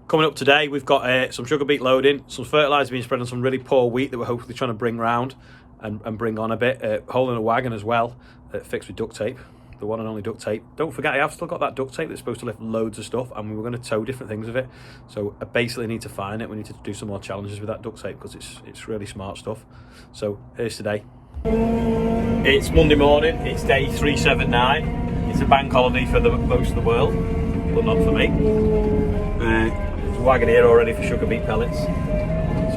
Coming up today, we've got some sugar beet loading, some fertilizer being spread on some really poor wheat that we're hopefully trying to bring round and bring on a bit. Hole in a wagon as well, fixed with duct tape, the one and only duct tape. Don't forget, I have still got that duct tape that's supposed to lift loads of stuff, and we were going to tow different things with it. So I basically need to find it. We need to do some more challenges with that duct tape because it's really smart stuff. So here's today. It's Monday morning, it's day 379. It's a bank holiday for most of the world, but not for me. Wagon here already for sugar beet pellets, so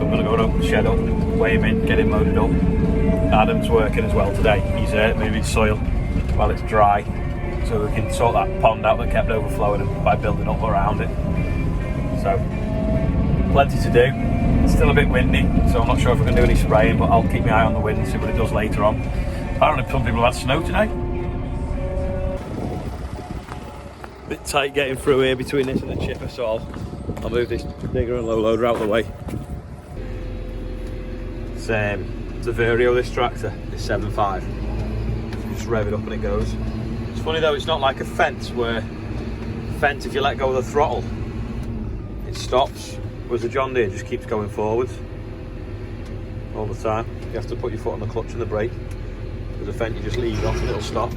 I'm going to go and open the shed up, weigh him in, get him loaded up. Adam's working as well today. He's moving soil while it's dry, so we can sort that pond out that kept overflowing by building up around it. So plenty to do. It's still a bit windy, so I'm not sure if we're going to do any spraying, but I'll keep my eye on the wind and see what it does later on. Apparently some people have had snow today. Bit tight getting through here between this and the chipper, so I'll move this digger and low loader out of the way. It's a Vario, this tractor. It's 7.5. So just rev it up and it goes. It's funny though, it's not like a Fendt, where Fendt, if you let go of the throttle, it stops. Whereas the John Deere just keeps going forwards all the time. You have to put your foot on the clutch and the brake. With the Fendt, you just leave it off and it'll stop.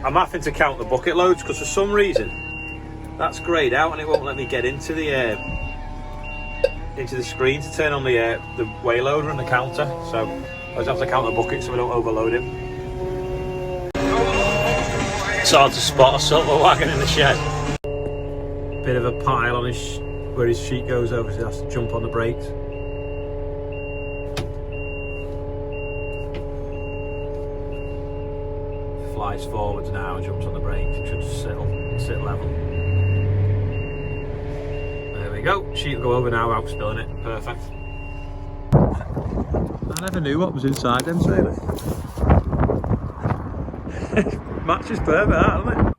I'm having to count the bucket loads because for some reason that's greyed out and it won't let me get into the screen to turn on the weigh loader and the counter. So I just have to count the bucket so we don't overload him. It's hard to spot a silver wagon in the shed. Bit of a pile on where his sheet goes over, so he has to jump on the brakes. Flies forwards now and jumps on the brakes. It should sit level. There we go. Sheet will go over now without spilling it. Perfect. I never knew what was inside them trailers. Matches perfect, that, doesn't it?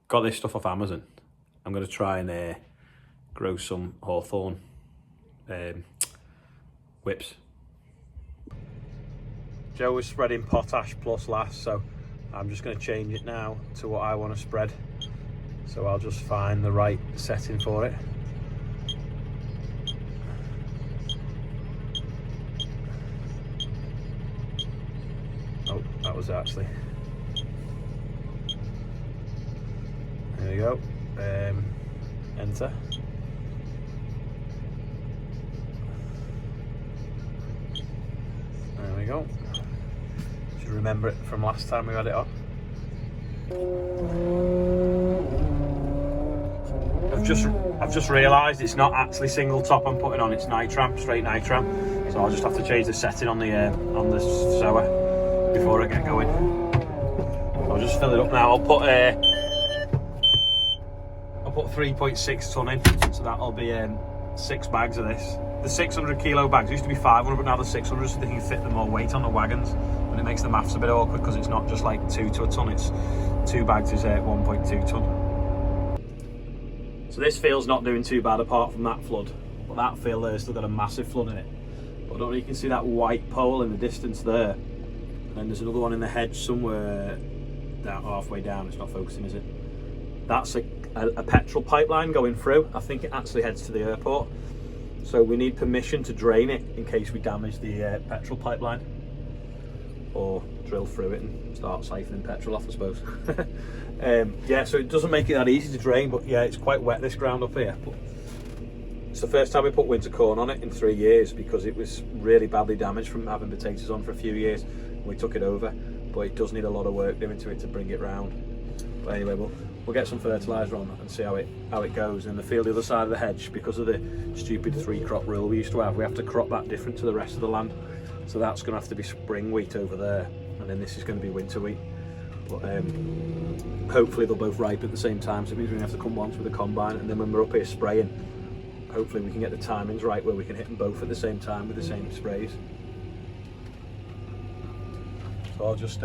Got this stuff off Amazon. I'm going to try and grow some hawthorn whips. Joe was spreading potash plus last, so I'm just going to change it now to what I want to spread. So I'll just find the right setting for it. Oh, that was it actually. There we go. Enter. There we go. Should remember it from last time we had it on. I've just realised it's not actually single top I'm putting on, it's nitram, straight nitram. So I'll just have to change the setting on the sower before I get going. I'll just fill it up now. I'll put 3.6 ton in, so that'll be 6 bags of this. The 600 kilo bags used to be 500, but now the 600, so they can fit the more weight on the wagons, and it makes the maths a bit awkward because it's not just like 2 to a ton, it's 2 bags is 1.2 ton. So this field's not doing too bad apart from that flood, but that field there's still got a massive flood in it. But I don't know, you can see that white pole in the distance there, and then there's another one in the hedge somewhere down, halfway down. It's not focusing, is it? That's a petrol pipeline going through. I think it actually heads to the airport. So we need permission to drain it in case we damage the petrol pipeline, or drill through it and start siphoning petrol off, I suppose. Yeah, so it doesn't make it that easy to drain, but yeah, it's quite wet, this ground up here. But it's the first time we put winter corn on it in 3 years because it was really badly damaged from having potatoes on for a few years and we took it over. But it does need a lot of work doing to it to bring it round. But anyway, we'll get some fertilizer on and see how it goes. And the field the other side of the hedge, because of the stupid 3-crop rule we used to have, we have to crop that different to the rest of the land. So that's going to have to be spring wheat over there, and then this is going to be winter wheat. But hopefully they'll both ripe at the same time, so it means we have to come once with a combine, and then when we're up here spraying, hopefully we can get the timings right where we can hit them both at the same time with the same sprays. So I'll just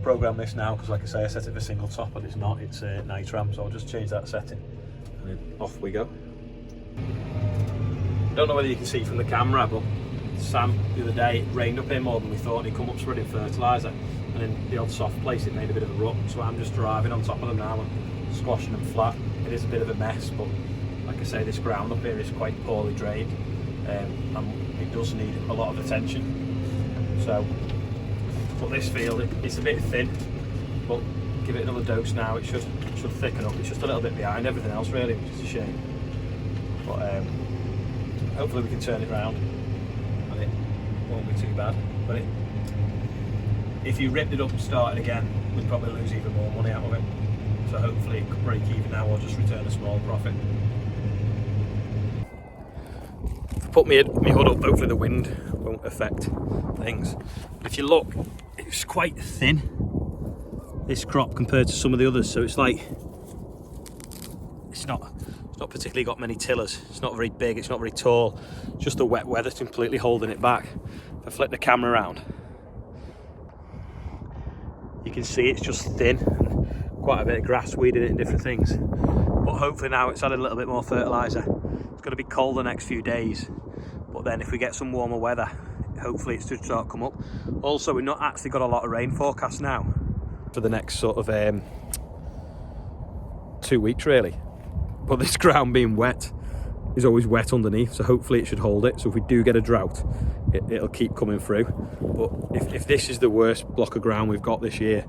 program this now, because like I say, I set it for single top, but it's not, it's nitram, so I'll just change that setting and then off we go. Don't know whether you can see from the camera, but Sam the other day, it rained up here more than we thought, and he come up spreading fertilizer, and in the odd soft place it made a bit of a rut, so I'm just driving on top of them now and squashing them flat. It is a bit of a mess, but like I say, this ground up here is quite poorly drained, and it does need a lot of attention. So, but this field, it's a bit thin, but give it another dose now, it should thicken up. It's just a little bit behind everything else really, which is a shame. But hopefully we can turn it round and it won't be too bad. But if you ripped it up and started again, we'd probably lose even more money out of it. So hopefully it could break even now or just return a small profit. Put my hood up, hopefully the wind won't affect things. If you look, it's quite thin, this crop, compared to some of the others, so it's like it's not particularly got many tillers. It's not very big, it's not very tall, just the wet weather's completely holding it back. If I flip the camera around, you can see it's just thin, and quite a bit of grass weed in it and different things. But hopefully now it's added a little bit more fertilizer. It's going to be cold the next few days, but then if we get some warmer weather, hopefully it should start to come up. Also, we've not actually got a lot of rain forecast now for the next sort of 2 weeks really, but this ground being wet is always wet underneath, so hopefully it should hold it. So if we do get a drought, it'll keep coming through. But if this is the worst block of ground we've got this year,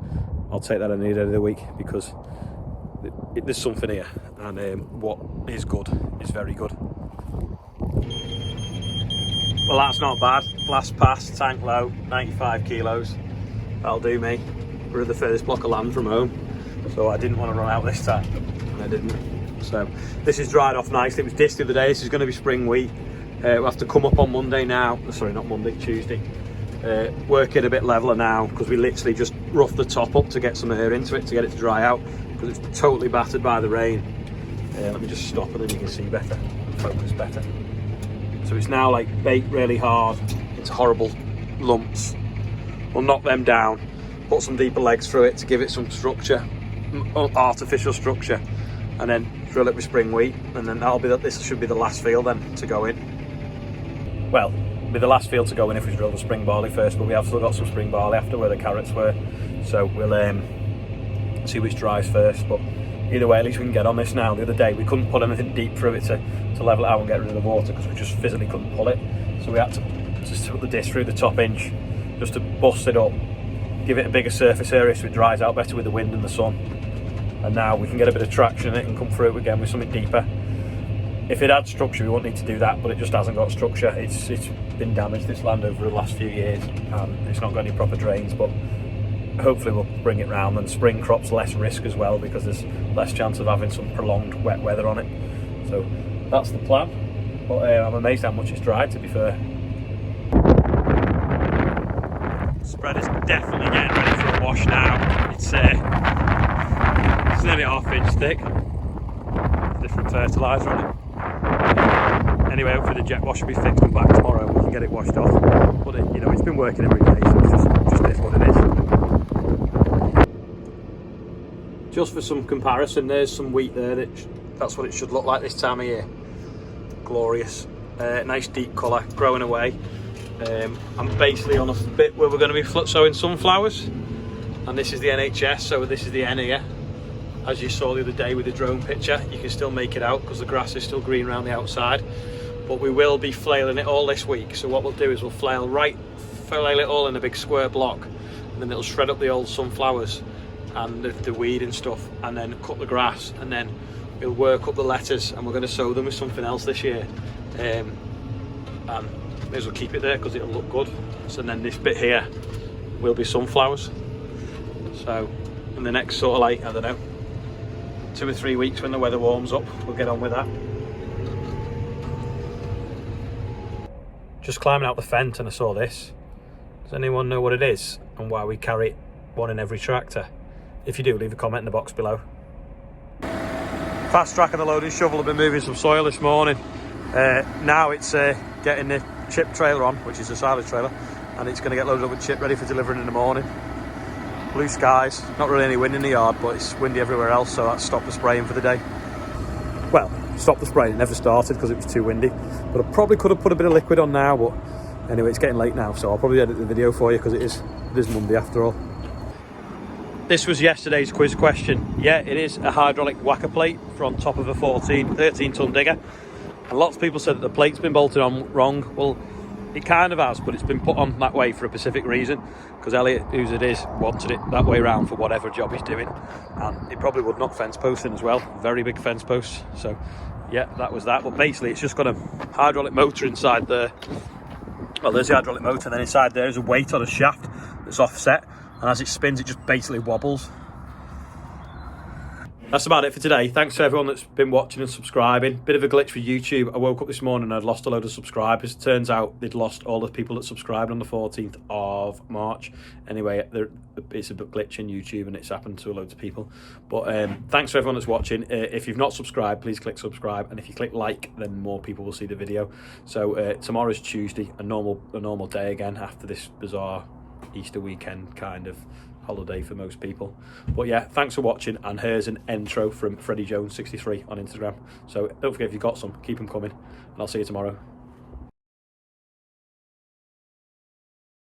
I'll take that any day of the week, because there's something here, and what is good is very good. Well, that's not bad. Last pass, tank low, 95 kilos. That'll do me. We're the furthest block of land from home, so I didn't want to run out this time, and I didn't. So this is dried off nicely. It was dished the other day. This is going to be spring wheat. We'll have to come up on Monday now. Sorry, not Monday, Tuesday. Work it a bit leveler now, because we literally just roughed the top up to get some air into it, to get it to dry out, because it's totally battered by the rain. Let me just stop and then you can see better, focus better. So it's now like baked really hard into horrible lumps. We'll knock them down, put some deeper legs through it to give it some structure, artificial structure, and then drill it with spring wheat, and then this should be the last field then to go in. Well, it'll be the last field to go in if we drill the spring barley first, but we have still got some spring barley after where the carrots were, so we'll see which dries first. But either way, at least we can get on this now. The other day we couldn't put anything deep through it to level it out and get rid of the water, because we just physically couldn't pull it, so we had to just put the disc through the top inch just to bust it up, give it a bigger surface area so it dries out better with the wind and the sun. And now we can get a bit of traction in it and come through it again with something deeper. If it had structure, we wouldn't need to do that, but it just hasn't got structure. It's been damaged, this land, over the last few years, and it's not got any proper drains, but hopefully we'll bring it round. And spring crops less risk as well, because there's less chance of having some prolonged wet weather on it. So that's the plan, but I'm amazed how much it's dried, to be fair. Spread is definitely getting ready for a wash now. It's nearly ½ inch thick. Different fertilizer on it. Anyway, hopefully the jet wash will be fixed and back tomorrow and we can get it washed off. But it's been working every day, so it's just is what it is. Just for some comparison, there's some wheat there. That's what it should look like this time of year. Glorious, nice deep colour, growing away. I'm basically on a bit where we're going to be sowing sunflowers, and this is the NHS, so this is the N here. As you saw the other day with the drone picture, you can still make it out because the grass is still green around the outside. But we will be flailing it all this week. So what we'll do is we'll flail it all in a big square block, and then it'll shred up the old sunflowers and the weed and stuff, and then cut the grass, and then we'll work up the lettuce, and we're going to sow them with something else this year. And may as well keep it there because it'll look good. So then this bit here will be sunflowers. So in the next sort of like, I don't know, 2 or 3 weeks when the weather warms up, we'll get on with that. Just climbing out the Fendt and I saw this. Does anyone know what it is and why we carry one in every tractor? If you do, leave a comment in the box below. Fast track and the loading shovel have been moving some soil this morning. Now it's getting the chip trailer on, which is a silage trailer, and it's going to get loaded up with chip ready for delivering in the morning. Blue skies, not really any wind in the yard, but it's windy everywhere else, so that's stopped the spraying for the day. Well, stopped the spraying, it never started because it was too windy, but I probably could have put a bit of liquid on now, but anyway, it's getting late now, so I'll probably edit the video for you because it is Monday after all. This was yesterday's quiz question. Yeah, it is a hydraulic whacker plate from top of a 13 ton digger. And lots of people said that the plate's been bolted on wrong. Well, it kind of has, but it's been put on that way for a specific reason, because Elliot, whose it is, wanted it that way round for whatever job he's doing. And it probably would knock fence posting as well. Very big fence posts. So yeah, that was that. But basically it's just got a hydraulic motor inside there. Well, there's the hydraulic motor, and then inside there is a weight on a shaft that's offset. And as it spins, it just basically wobbles. That's about it for today. Thanks to everyone that's been watching and subscribing. Bit of a glitch for YouTube. I woke up this morning and I'd lost a load of subscribers. Turns out they'd lost all the people that subscribed on the 14th of March. Anyway, it's a glitch in YouTube and it's happened to a load of people. But thanks to everyone that's watching. If you've not subscribed, please click subscribe. And if you click like, then more people will see the video. So tomorrow's Tuesday, a normal day again after this bizarre Easter weekend kind of holiday for most people. But yeah, thanks for watching, and here's an intro from Freddie Jones 63 on Instagram. So don't forget, if you've got some, keep them coming, and I'll see you tomorrow.